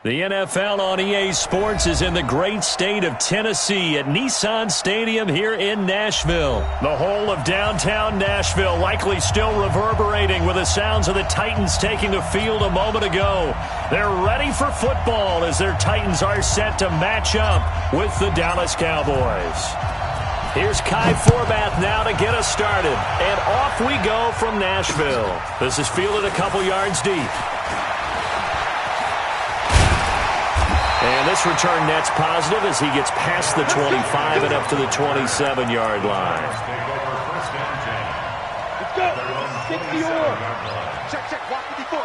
The NFL on EA Sports is in the great state of Tennessee at Nissan Stadium here in Nashville. The whole of downtown Nashville likely still reverberating with the sounds of the Titans taking the field a moment ago. They're ready for football as their Titans are set to match up with the Dallas Cowboys. Here's Kai Forbath now to get us started. And off we go from Nashville. This is fielded a couple yards deep. And this return net's positive as he gets past the 25 and up to the 27-yard line. Let's go. 60 or. Check. Watch 54.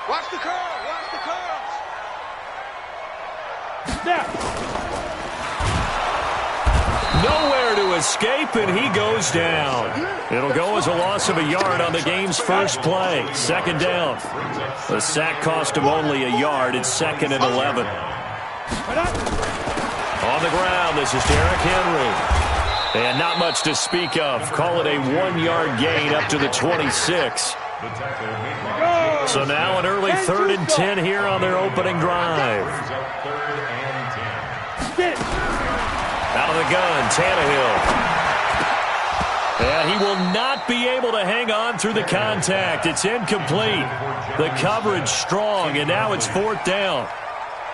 Watch the curls. Snap. Nowhere to escape, and he goes down. It'll go as a loss of a yard on the game's first play. Second down. The sack cost him only a yard. It's 2nd and 11. On the ground, this is Derrick Henry. And not much to speak of. Call it a 1-yard gain up to the 26. So now an early 3rd and 10 here on their opening drive. Out of the gun, Tannehill. And he will not be able to hang on through the contact. It's incomplete. The coverage strong, and now it's 4th down.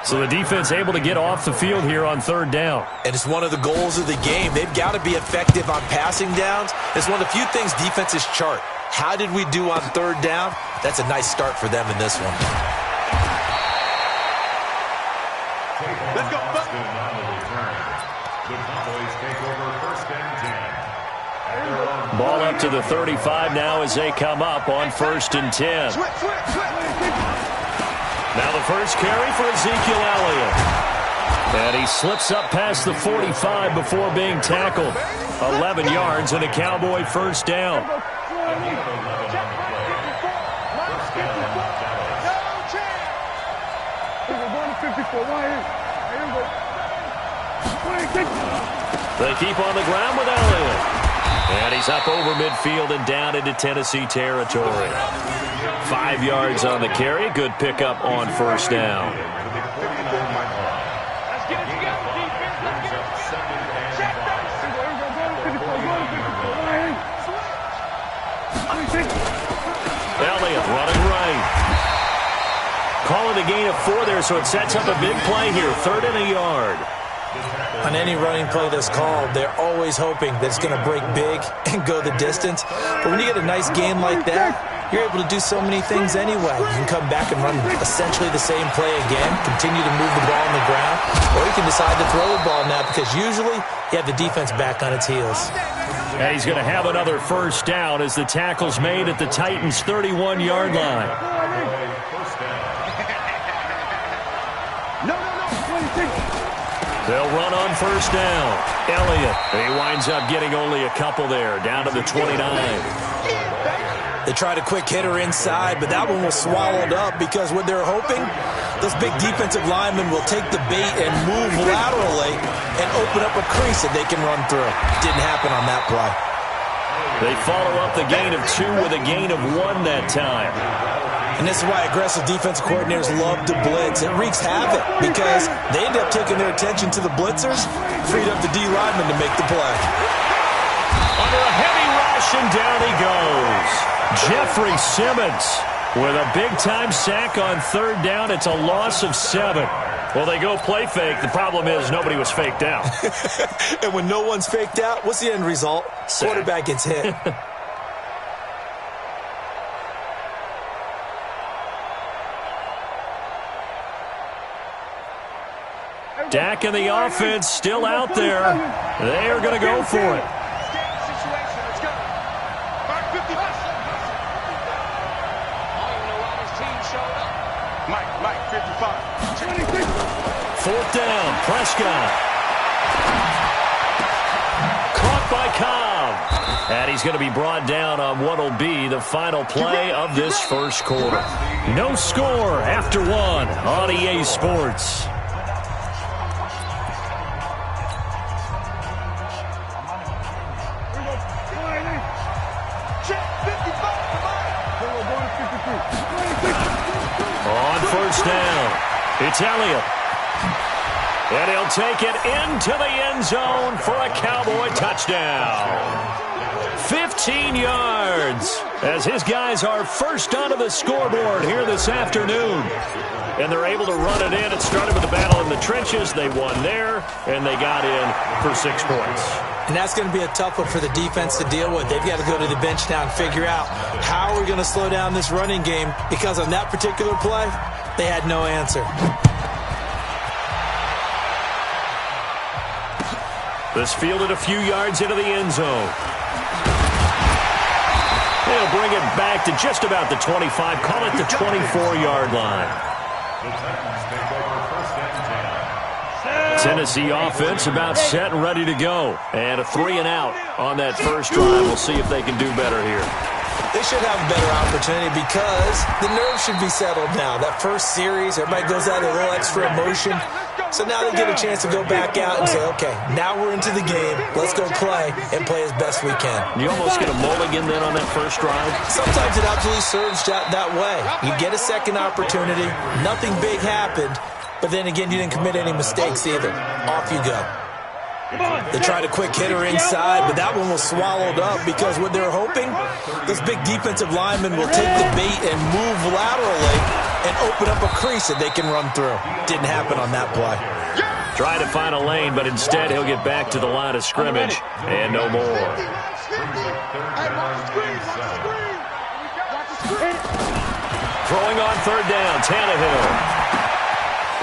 So the defense able to get off the field here on 3rd down. And it's one of the goals of the game. They've got to be effective on passing downs. It's one of the few things defenses chart. How did we do on 3rd down? That's a nice start for them in this one. Let's go. Ball up to the 35 now as they come up on 1st and 10. Now the first carry for Ezekiel Elliott. And he slips up past the 45 before being tackled. 11 yards and a Cowboy first down. They keep on the ground with Elliott. And he's up over midfield and down into Tennessee territory. 5 yards on the carry. Good pickup on 1st down. Elliott running right. Calling a gain of 4 there, so it sets up a big play here. 3rd and a yard. On any running play that's called, they're always hoping that it's going to break big and go the distance. But when you get a nice gain like that, you're able to do so many things anyway. You can come back and run essentially the same play again, continue to move the ball on the ground, or you can decide to throw the ball now because usually you have the defense back on its heels. And he's going to have another first down as the tackle's made at the Titans' 31-yard line. They'll run on 1st down. Elliott, he winds up getting only a couple there, down to the 29. They tried a quick hitter inside, but that one was swallowed up because what they're hoping, those big defensive linemen will take the bait and move laterally and open up a crease that they can run through. Didn't happen on that play. They follow up the gain of 2 with a gain of 1 that time. And this is why aggressive defensive coordinators love to blitz. It wreaks havoc because they end up taking their attention to the blitzers, freed up the D lineman to make the play. Under a heavy rush, and down he goes. Jeffrey Simmons with a big-time sack on 3rd down. It's a loss of 7. Well, they go play fake. The problem is nobody was faked out. And when no one's faked out, what's the end result? Sack. Quarterback gets hit. Dak and the offense still out there. They are going to go for it. Mike, 55. 4th down, Prescott. Caught by Cobb. And he's going to be brought down on what will be the final play of this first quarter. No score after 1 on EA Sports. On 1st down, It's Elliott. And he'll take it into the end zone for a Cowboy touchdown. 15 yards as his guys are first onto the scoreboard here this afternoon. And they're able to run it in. It started with a battle in the trenches. They won there, and they got in for 6 points. And that's going to be a tough one for the defense to deal with. They've got to go to the bench now and figure out how we're going to slow down this running game, because on that particular play, they had no answer. This fielded a few yards into the end zone. They'll bring it back to just about the 25. Call it the 24-yard line. Tennessee offense about set and ready to go. And a 3-and-out on that first drive. We'll see if they can do better here. They should have a better opportunity because the nerves should be settled now. That first series, everybody goes out with a little extra emotion. So now they get a chance to go back out and say, okay, now we're into the game. Let's go play and play as best we can. You almost get a mulligan then on that first drive? Sometimes it absolutely serves that way. You get a second opportunity. Nothing big happened. But then again, you didn't commit any mistakes either. Off you go. They tried a quick hitter inside, but that one was swallowed up because what they were hoping, those big defensive linemen will take the bait and move laterally and open up a crease that they can run through. Didn't happen on that play. Try to find a lane, but instead he'll get back to the line of scrimmage and no more. Throwing on third down, Tannehill.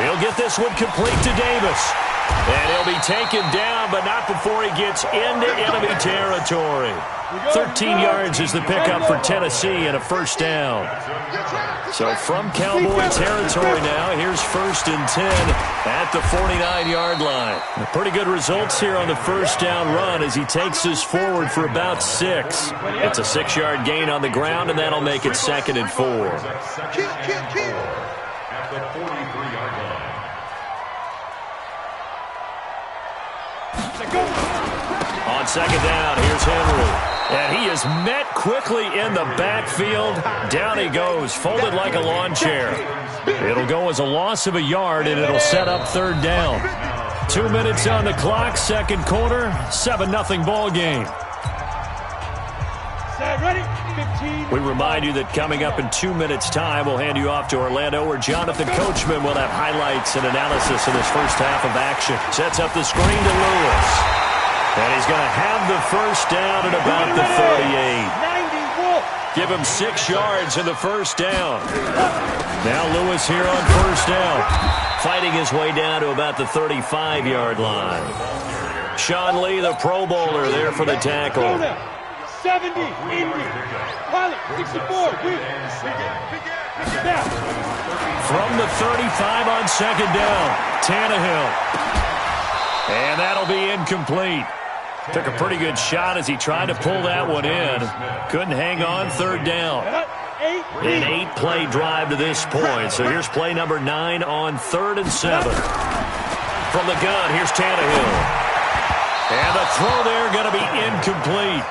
He'll get this one complete to Davis. And he'll be taken down, but not before he gets into enemy territory. 13 yards is the pickup for Tennessee and a first down. So from Cowboy territory now, here's 1st and 10 at the 49-yard line. Pretty good results here on the first down run as he takes us forward for about 6. It's a 6-yard gain on the ground, and that'll make it 2nd and 4. At the 43-yard line. On second down, here's Henry. And he is met quickly in the backfield. Down he goes, folded like a lawn chair. It'll go as a loss of a yard, and it'll set up third down. 2 minutes on the clock, second quarter, 7-0 ball game. We remind you that coming up in 2 minutes' time, we'll hand you off to Orlando, where Jonathan Coachman will have highlights and analysis in this first half of action. Sets up the screen to Lewis. And he's going to have the first down at about the 38. Give him 6 yards in the first down. Now Lewis here on first down. Fighting his way down to about the 35-yard line. Sean Lee, the Pro Bowler, there for the tackle. 70, Indy, Pilot, 64, From the 35 on second down, Tannehill. And that'll be incomplete. Took a pretty good shot as he tried to pull that one in. Couldn't hang on, third down. An 8-play drive to this point. So here's play number 9 on 3rd and 7. From the gun, here's Tannehill. And the throw there going to be incomplete.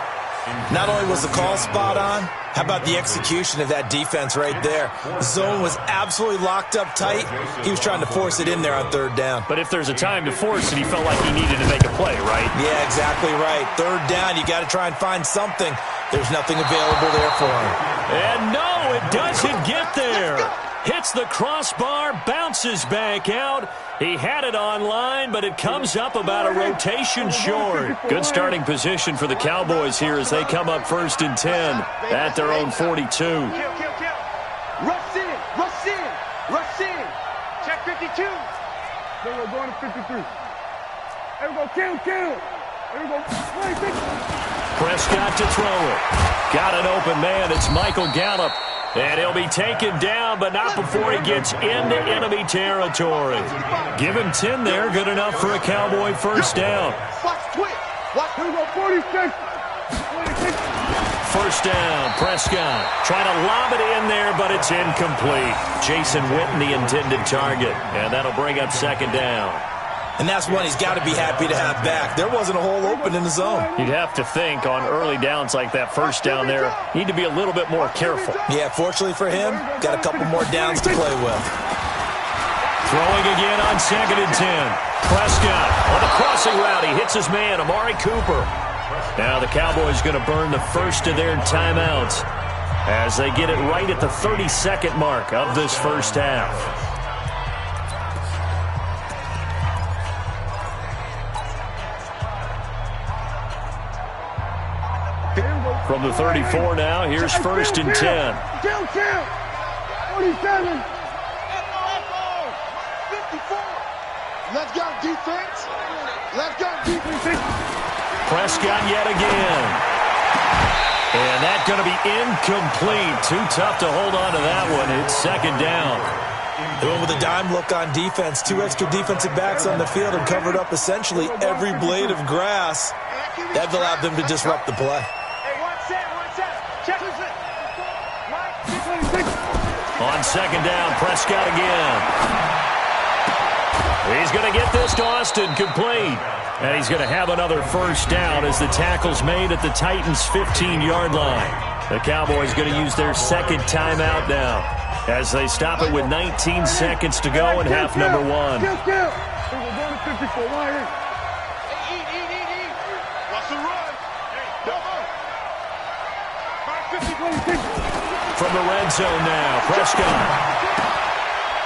Not only was the call spot on, how about the execution of that defense right there? The zone was absolutely locked up tight. He was trying to force it in there on third down. But if there's a time to force it, he felt like he needed to make a play, right? Yeah, exactly right. Third down, you got to try and find something. There's nothing available there for him. And no, it doesn't get there. Hits the crossbar, bounces back out. He had it online, but it comes up about a rotation short. Good starting position for the Cowboys here as they come up 1st and 10 at their own 42. Rush in, rush in, rush in. Check 52. There we go, going to 53. There we go, kill. There we go, Prescott to throw it. Got an open man, it's Michael Gallup. And he'll be taken down, but not before he gets into enemy territory. Give him 10 there, good enough for a Cowboy first down. First down, Prescott trying to lob it in there, but it's incomplete. Jason Witten, the intended target, and that'll bring up second down. And that's one he's got to be happy to have back. There wasn't a hole open in the zone. You'd have to think on early downs like that first down there, need to be a little bit more careful. Yeah, fortunately for him, got a couple more downs to play with. Throwing again on 2nd and 10. Prescott on the crossing route. He hits his man, Amari Cooper. Now the Cowboys going to burn the first of their timeouts as they get it right at the 30-second mark of this first half. From the 34 now, here's 1st and 10. 47. Let's go, defense. Let's go, defense. Prescott yet again. And that's going to be incomplete. Too tough to hold on to that one. It's 2nd down. They went with a dime look on defense. 2 extra defensive backs on the field and covered up essentially every blade of grass. That allowed them to disrupt the play. On 2nd down, Prescott again. He's going to get this to Austin complete. And he's going to have another first down as the tackle's made at the Titans' 15-yard line. The Cowboys going to use their 2nd timeout now as they stop it with 19 seconds to go in half number 1. From the red zone now, Prescott.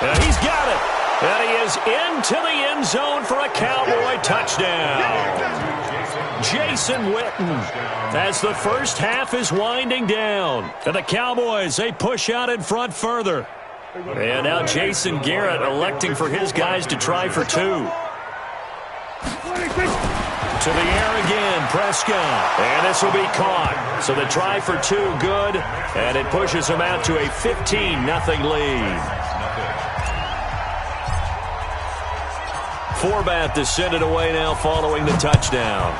And he's got it. And he is into the end zone for a Cowboy touchdown. Jason Witten as the first half is winding down. And the Cowboys, they push out in front further. And now Jason Garrett electing for his guys to try for 2. To the air again, Prescott. And this will be caught. So the try for 2 good. And it pushes them out to a 15-0 lead. Forbath to send it away now following the touchdown.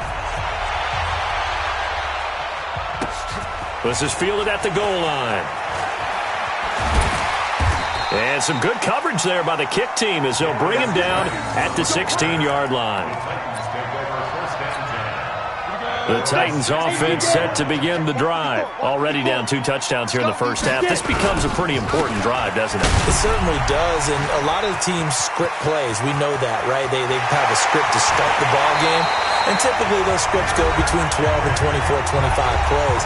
This is fielded at the goal line. And some good coverage there by the kick team as they'll bring him down at the 16-yard line. The Titans offense set to begin the drive. Already down 2 touchdowns here in the first half. This becomes a pretty important drive, doesn't it? It certainly does, and a lot of the teams script plays. We know that, right? They have a script to start the ball game, and typically those scripts go between 12 and 24, 25 plays.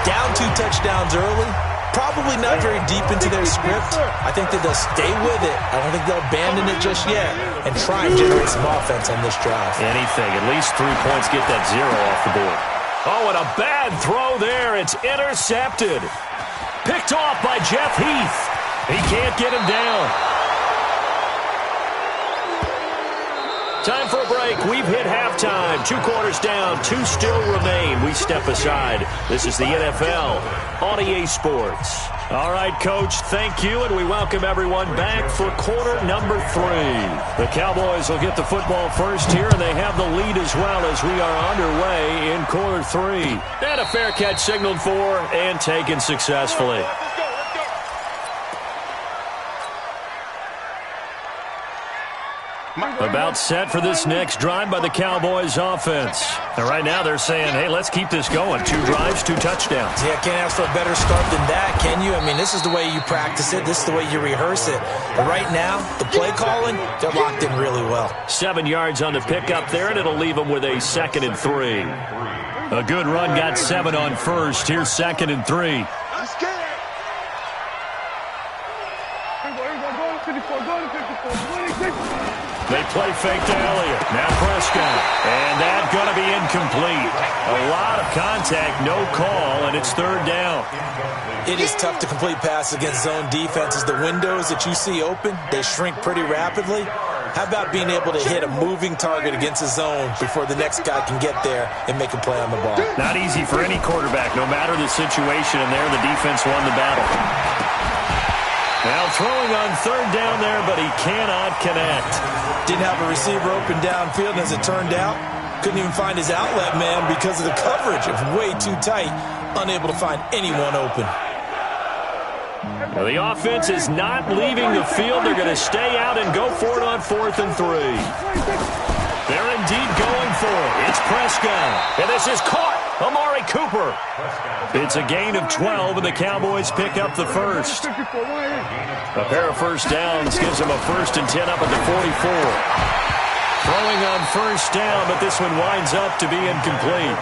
Down 2 touchdowns early, probably not very deep into their script. I think that they'll stay with it. I don't think they'll abandon it just yet and try and generate some offense on this drive. Anything. At least 3 points, get that 0 off the board. Oh, and a bad throw there. It's intercepted. Picked off by Jeff Heath. He can't get him down. Time for a break. We've hit halftime. 2 quarters down. 2 still remain. We step aside. This is the NFL on EA Sports. All right, Coach, thank you, and we welcome everyone back for quarter number 3. The Cowboys will get the football first here, and they have the lead as well as we are underway in quarter 3. And a fair catch signaled for and taken successfully. About set for this next drive by the Cowboys offense. And right now they're saying, hey, let's keep this going. 2 drives, 2 touchdowns. Yeah, can't ask for a better start than that, can you? I mean, this is the way you practice it. This is the way you rehearse it. But right now, the play calling, they're locked in really well. 7 yards on the pickup there, and it'll leave them with a 2nd and 3. A good run got 7 on first. Here's 2nd and 3. They play fake to Elliott. Now Prescott. And that's going to be incomplete. A lot of contact, no call, and it's 3rd down. It is tough to complete passes against zone defenses. The windows that you see open, they shrink pretty rapidly. How about being able to hit a moving target against a zone before the next guy can get there and make a play on the ball? Not easy for any quarterback, no matter the situation, and there the defense won the battle. Now throwing on 3rd down there, but he cannot connect. Didn't have a receiver open downfield, and as it turned out, couldn't even find his outlet man because of the coverage. It was way too tight, unable to find anyone open. Well, the offense is not leaving the field. They're going to stay out and go for it on 4th and 3. They're indeed going for it. It's Prescott, and this is caught. Amari Cooper. It's a gain of 12, and the Cowboys pick up the first. A pair of first downs gives them a 1st and 10 up at the 44. Throwing on first down, but this one winds up to be incomplete.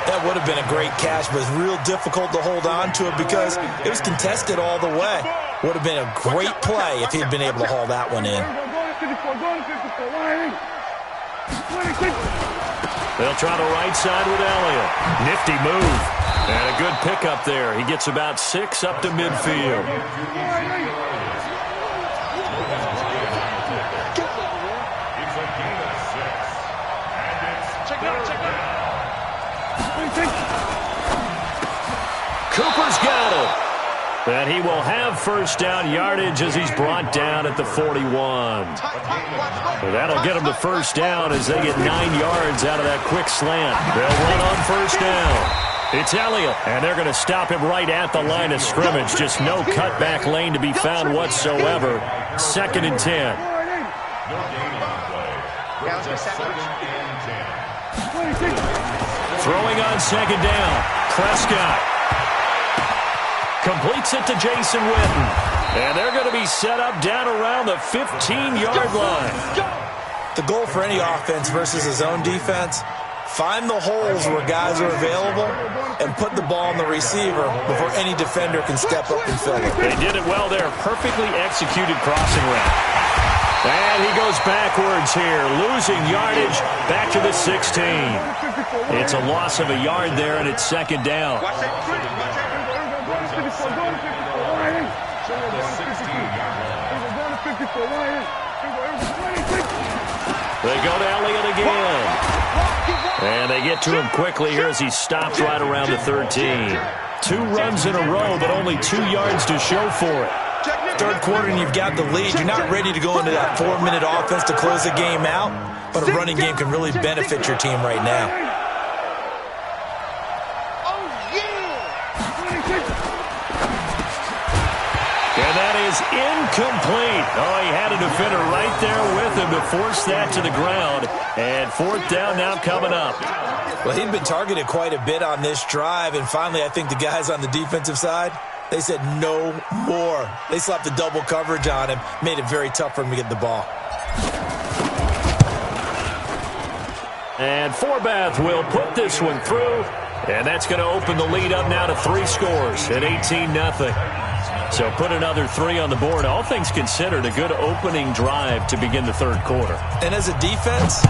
That would have been a great catch, but it's real difficult to hold on to it because it was contested all the way. Would have been a great play if he'd been able to haul that one in. They'll try the right side with Elliott. Nifty move. And a good pickup there. He gets about 6 up to midfield. Cooper's got it. And he will have first down yardage as he's brought down at the 41. Well, that'll get him to first down as they get 9 yards out of that quick slant. They'll run on first down. It's Elliott, and they're going to stop him right at the line of scrimmage. Just no cutback lane to be found whatsoever. 2nd and 10. Throwing on 2nd down. Prescott completes it to Jason Witten. And they're going to be set up down around the 15-yard line. The goal for any offense versus his own defense, find the holes where guys are available and put the ball on the receiver before any defender can step up and fill it. They did it well there. Perfectly executed crossing route. And he goes backwards here, losing yardage back to the 16. It's a loss of a yard there, and it's 2nd down. They go to Elliott again. And they get to him quickly here as he stops right around the 13. 2 runs in a row, but only 2 yards to show for it. 3rd quarter and you've got the lead. You're not ready to go into that 4-minute offense to close the game out, but a running game can really benefit your team right now. And that is incomplete. Oh, he had a defender right there with him to force that to the ground. And 4th down now coming up. Well, he'd been targeted quite a bit on this drive, and finally I think the guys on the defensive side, they said no more. They slapped the double coverage on him, made it very tough for him to get the ball. And Forbath will put this one through, and that's going to open the lead up now to 3 scores at 18-0. So put another 3 on the board. All things considered, a good opening drive to begin the 3rd quarter. And as a defense,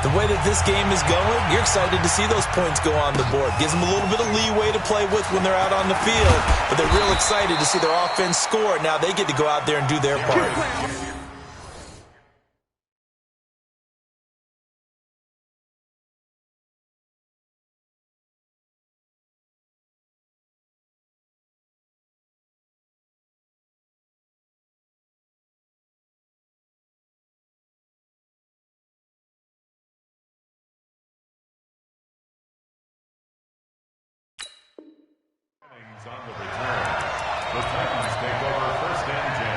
the way that this game is going, you're excited to see those points go on the board. Gives them a little bit of leeway to play with when they're out on the field. But they're real excited to see their offense score. Now they get to go out there and do their part. On the return, the Titans take over 1st and 10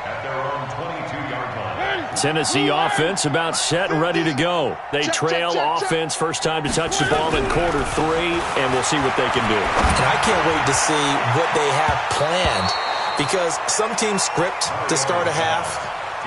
at their own 22-yard line. Tennessee offense about set and ready to go. They trail offense first time to touch the ball in quarter 3, and we'll see what they can do. And I can't wait to see what they have planned, because some teams script to start a half.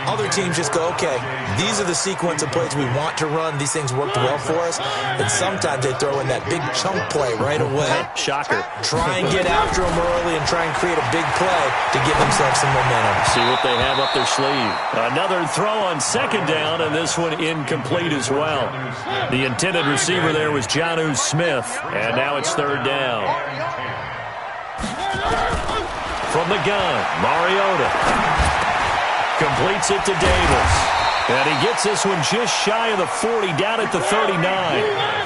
Other teams just go, okay, these are the sequence of plays we want to run. These things worked well for us. And sometimes they throw in that big chunk play right away. Shocker. Try and get after them early and try and create a big play to give themselves some momentum. See what they have up their sleeve. Another throw on 2nd down, and this one incomplete as well. The intended receiver there was Jonnu Smith, and now it's 3rd down. From the gun, Mariota completes it to Davis. And he gets this one just shy of the 40, down at the 39.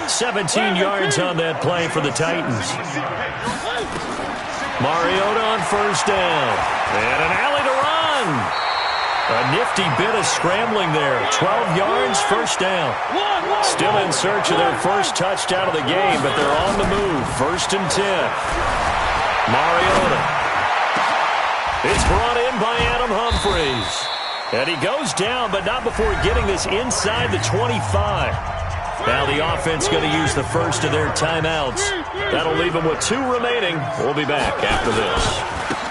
17 yards on that play for the Titans. Mariota on first down. And an alley to run. A nifty bit of scrambling there. 12 yards, first down. Still in search of their first touchdown of the game, but they're on the move. 1st and 10. Mariota. It's brought in by Adam Humphries. And he goes down, but not before getting this inside the 25. Now the offense going to use the first of their timeouts. That'll leave them with 2 remaining. We'll be back after this.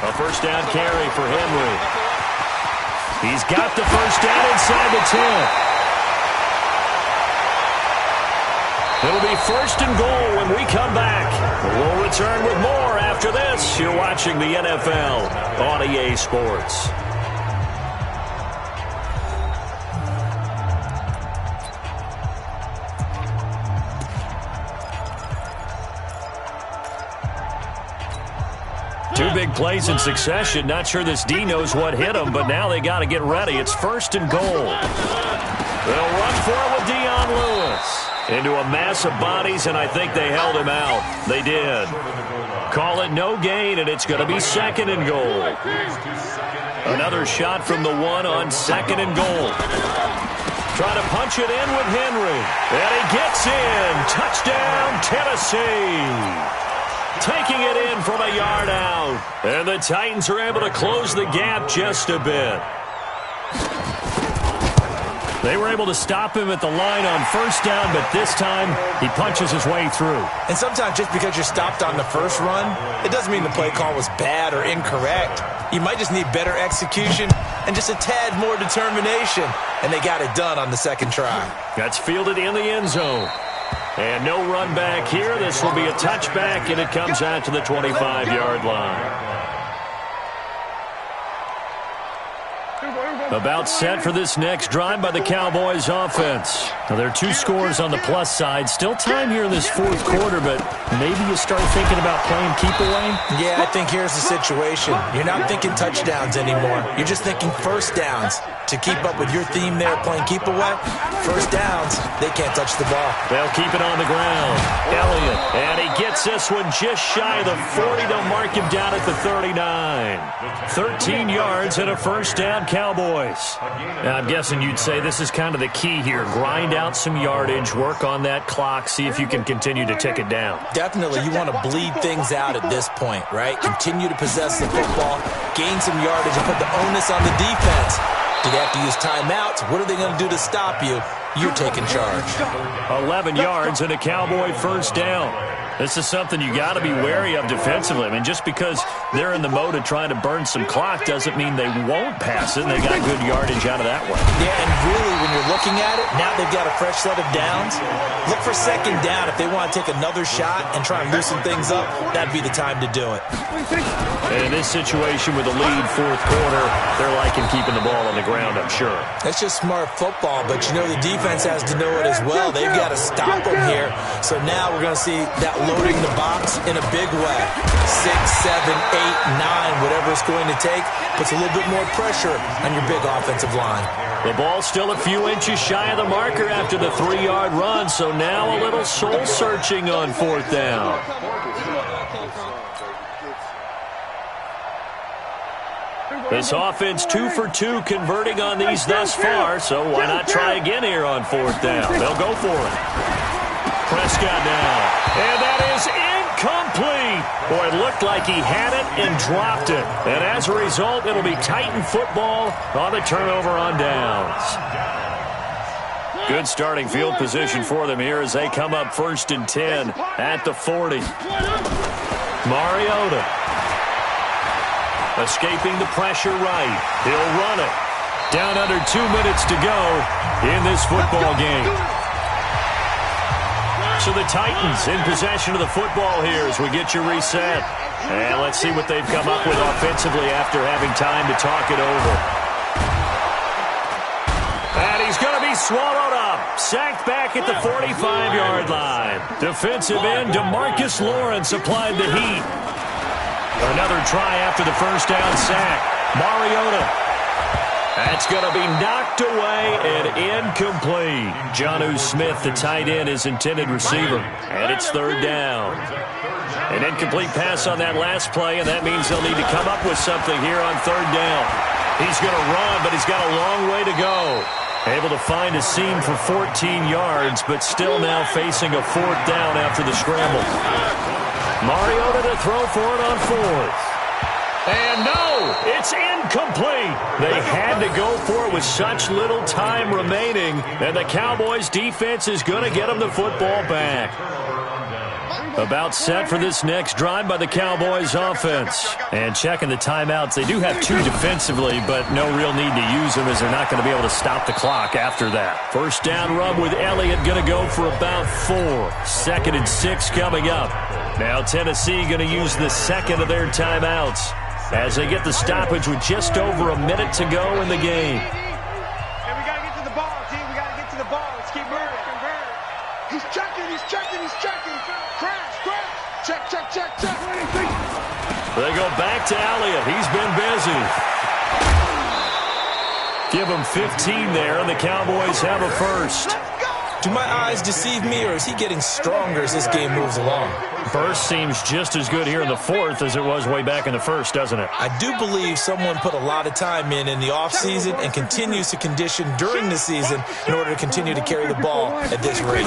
A first down carry for Henry. He's got the first down inside the 10. It'll be first and goal when we come back. We'll return with more after this. You're watching the NFL on EA Sports. Two big plays in succession. Not sure this D knows what hit him, but now they got to get ready. It's first and goal. They'll run for it with Dion Lewis. Into a mass of bodies, and I think they held him out. They did. Call it no gain, and it's going to be second and goal. Another shot from the 1 on second and goal. Trying to punch it in with Henry. And he gets in. Touchdown, Tennessee. Taking it in from a yard out. And the Titans are able to close the gap just a bit. They were able to stop him at the line on first down, but this time he punches his way through. And sometimes just because you're stopped on the first run, it doesn't mean the play call was bad or incorrect. You might just need better execution and just a tad more determination, and they got it done on the second try. That's fielded in the end zone. And no run back here. This will be a touchback, and it comes out to the 25-yard line. About set for this next drive by the Cowboys offense. Now, there are 2 scores on the plus side. Still time here in this fourth quarter, but maybe you start thinking about playing keep away? Yeah, I think here's the situation. You're not thinking touchdowns anymore. You're just thinking first downs. To keep up with your theme there, playing keep away, first downs, they can't touch the ball. They'll keep it on the ground. Elliott, and he gets this one just shy of the 40. They'll mark him down at the 39. 13 yards and a first down, Cowboys. Now, I'm guessing you'd say this is kind of the key here. Grind out some yardage, work on that clock, see if you can continue to tick it down. Definitely, you want to bleed things out at this point, right? Continue to possess the football, gain some yardage, and put the onus on the defense. Do they have to use timeouts? What are they going to do to stop you? You're taking charge. 11 yards and a Cowboy first down. This is something you got to be wary of defensively. I mean, just because they're in the mode of trying to burn some clock doesn't mean they won't pass it, and they got good yardage out of that one. Yeah, and really, when you're looking at it, now they've got a fresh set of downs. Look for second down. If they want to take another shot and try and loosen things up, that'd be the time to do it. And in this situation with a lead fourth quarter, they're liking keeping the ball on the ground, I'm sure. That's just smart football, but you know the defense has to know it as well. They've got to stop them here. So now we're going to see that loading the box in a big way. 6, 7, 8, 9, whatever it's going to take, puts a little bit more pressure on your big offensive line. The ball's still a few inches shy of the marker after the 3-yard run, so now a little soul-searching on fourth down. This offense 2 for 2 converting on these thus far, so why not try again here on fourth down? They'll go for it. Prescott now, and that is incomplete. Boy, it looked like he had it and dropped it. And as a result, it'll be Titan football on the turnover on downs. Good starting field position for them here as they come up first and 10 at the 40. Mariota escaping the pressure right. He'll run it. Down under 2 minutes to go in this football game. So the Titans in possession of the football here as we get you reset. And let's see what they've come up with offensively after having time to talk it over. And he's going to be swallowed up. Sacked back at the 45-yard line. Defensive end DeMarcus Lawrence applied the heat. Another try after the first down sack. Mariota. That's going to be knocked away and incomplete. Jonnu Smith, the tight end, is intended receiver. And it's third down. An incomplete pass on that last play, and that means they'll need to come up with something here on third down. He's going to run, but he's got a long way to go. Able to find a seam for 14 yards, but still now facing a fourth down after the scramble. Mariota to throw for it on fourth. And no, it's incomplete. They had to go for it with such little time remaining, and the Cowboys' defense is going to get them the football back. About set for this next drive by the Cowboys offense. And checking the timeouts, they do have 2 defensively, but no real need to use them as they're not going to be able to stop the clock after that. First down run with Elliott going to go for about 4. 2nd and 6 coming up. Now Tennessee going to use the second of their timeouts as they get the stoppage with just over a minute to go in the game. And we got to get to the ball, team. We got to get to the ball. Let's keep moving. He's checking. Crash. Check. They go back to Elliott. He's been busy. Give him 15 there, and the Cowboys have a first. Do my eyes deceive me, or is he getting stronger as this game moves along? Burst seems just as good here in the 4th as it was way back in the 1st, doesn't it? I do believe someone put a lot of time in the offseason and continues to condition during the season in order to continue to carry the ball at this rate.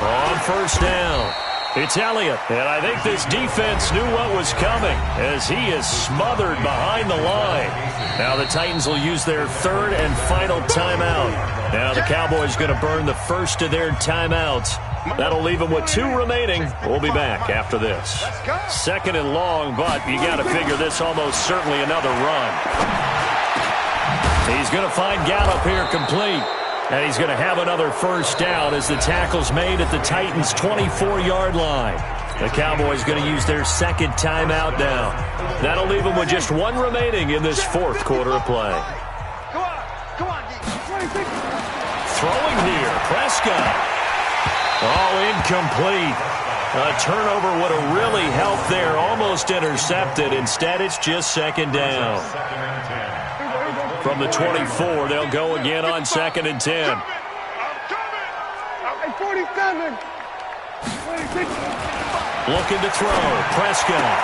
On first down, it's Elliott, and I think this defense knew what was coming as he is smothered behind the line. Now the Titans will use their 3rd and final timeout. Now the Cowboys going to burn the first of their timeouts. That'll leave them with 2 remaining. We'll be back after this. 2nd and long, but you got to figure this almost certainly another run. He's going to find Gallup here complete. And he's going to have another first down as the tackle's made at the Titans' 24-yard line. The Cowboys going to use their 2nd timeout now. That'll leave them with just 1 remaining in this 4th quarter of play. Come on, Throwing here, Prescott. Oh, incomplete. A turnover would have really helped there. Almost intercepted. Instead, it's just 2nd down. From the 24, they'll go again on 2nd and 10. I'm coming. 47. 26. Looking to throw. Prescott.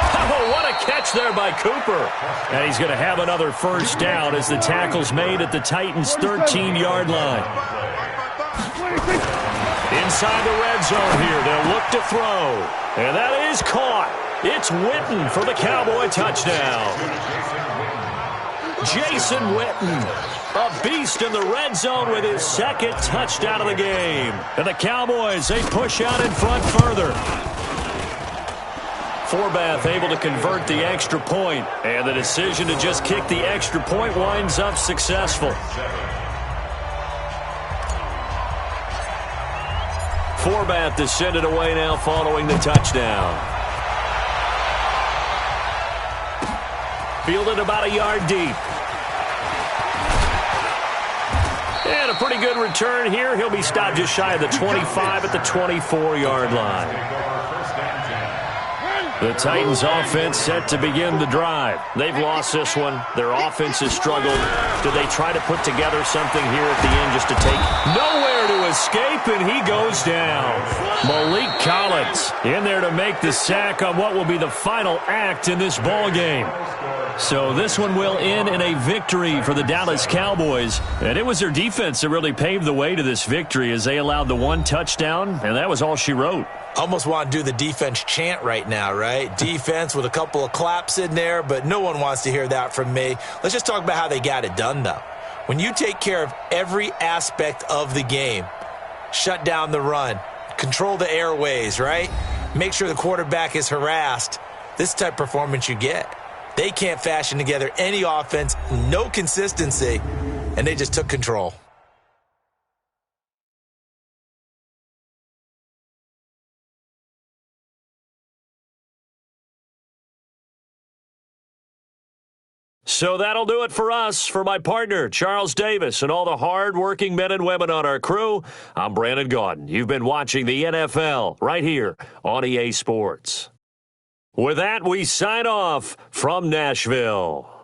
Oh, what a catch there by Cooper. And he's going to have another first down as the tackle's made at the Titans' 13-yard line. Inside the red zone here, they'll look to throw. And that is caught. It's Witten for the Cowboy touchdown. Jason Witten, a beast in the red zone with his 2nd touchdown of the game. And the Cowboys, they push out in front further. Forbath able to convert the extra point, and the decision to just kick the extra point winds up successful. Forbath to send it away now following the touchdown. Fielded about a yard deep. And a pretty good return here. He'll be stopped just shy of the 25 at the 24-yard line. The Titans offense set to begin the drive. They've lost this one. Their offense has struggled. Do they try to put together something here at the end just to take nowhere to escape, and he goes down. Malik Collins in there to make the sack on what will be the final act in this ball game. So this one will end in a victory for the Dallas Cowboys. And it was their defense that really paved the way to this victory as they allowed the 1 touchdown, and that was all she wrote. Almost want to do the defense chant right now, right? Defense with a couple of claps in there, but no one wants to hear that from me. Let's just talk about how they got it done, though. When you take care of every aspect of the game, shut down the run, control the airways, right? Make sure the quarterback is harassed. This type of performance you get. They can't fashion together any offense, no consistency, and they just took control. So that'll do it for us. For my partner, Charles Davis, and all the hard-working men and women on our crew, I'm Brandon Gaudin. You've been watching the NFL right here on EA Sports. With that, we sign off from Nashville.